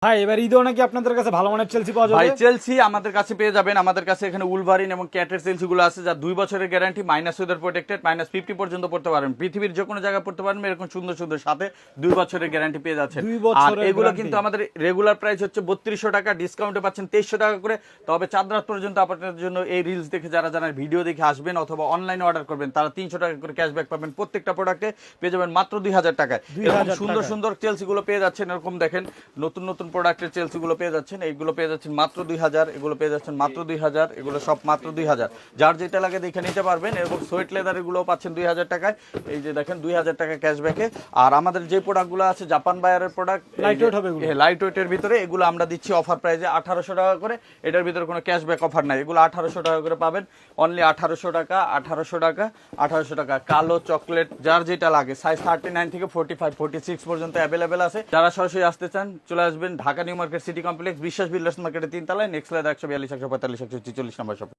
ভাই এবার ঈদেও নাকি আপনাদের কাছে ভালো মানের চেলসি পাওয়া যাবে? ভাই চেলসি আমাদের কাছে পেয়ে যাবেন। আমাদের কাছে এখানে উলভারিন এবং ক্যাটের চেলসি গুলো আছে, যা 2 বছরের গ্যারান্টি, মাইনাস ওয়েদার প্রোটেক্টেড, -50 পর্যন্ত পড়তে পারেন, পৃথিবীর যে কোনো জায়গায় পড়তে পারবেন, এরকম সুন্দর সুন্দর সাথে 2 বছরের গ্যারান্টি পেয়ে যাচ্ছেন। 2 আর বছরের এগুলো guarantee। কিন্তু আমাদের রেগুলার প্রাইস হচ্ছে 3200 টাকা, ডিসকাউন্টে পাচ্ছেন 2300 টাকা করে। তবে চাঁদ রাত পর্যন্ত আপনাদের জন্য এই রিলস দেখে যারা জানার ভিডিও দেখে আসবেন অথবা অনলাইনে অর্ডার করবেন, তারা 300 টাকা করে ক্যাশব্যাক পাবেন। প্রত্যেকটা প্রোডাক্টে পেয়ে যাবেন মাত্র 2000 টাকায়। এরকম 2000 সুন্দর টাকায়। সুন্দর চেলসি গুলো পেয়ে যাচ্ছেন। এরকম দেখেন নতুন নতুন প্রোডাক্টের চেলসি গুলো পেয়ে যাচ্ছেন। এইগুলো পেয়ে যাচ্ছেন মাত্র 2000, এগুলো পেয়ে যাচ্ছেন মাত্র 2000, এগুলো সব মাত্র 2000। যার যেটা লাগে দেখে নিতে পারবেন। এরকম সোয়েট লেদার এগুলো পাচ্ছেন 2000 টাকায়। এই যে দেখেন 2000 টাকা ক্যাশব্যাকে। আর আমাদের যে প্রোডাক্টগুলো আছে জাপান বায়ারের প্রোডাক্ট, লাইট ওয়েট হবে এগুলো। লাইট ওয়েটের ভিতরে এগুলো আমরা দিচ্ছি অফার প্রাইসে 1800 টাকা করে। এটার ভিতরে কোনো ক্যাশব্যাক অফার নাই, এগুলো 1800 টাকা করে পাবেন। অনলি 1800 টাকা, 1800 টাকা, 1800 টাকা। কালো চকলেট যার যেটা লাগে, সাইজ 39 থেকে 45 46 পর্যন্ত অ্যাভেলেবেল আছে। যারা সরাসরি আসতে চান চলে আসবেন Dhaka new market city complex, বিশ্বাস বিল্ডার্স মার্কেটের 3 তলায়, নেক্সট লেদার 142 145 146 নম্বর শপ।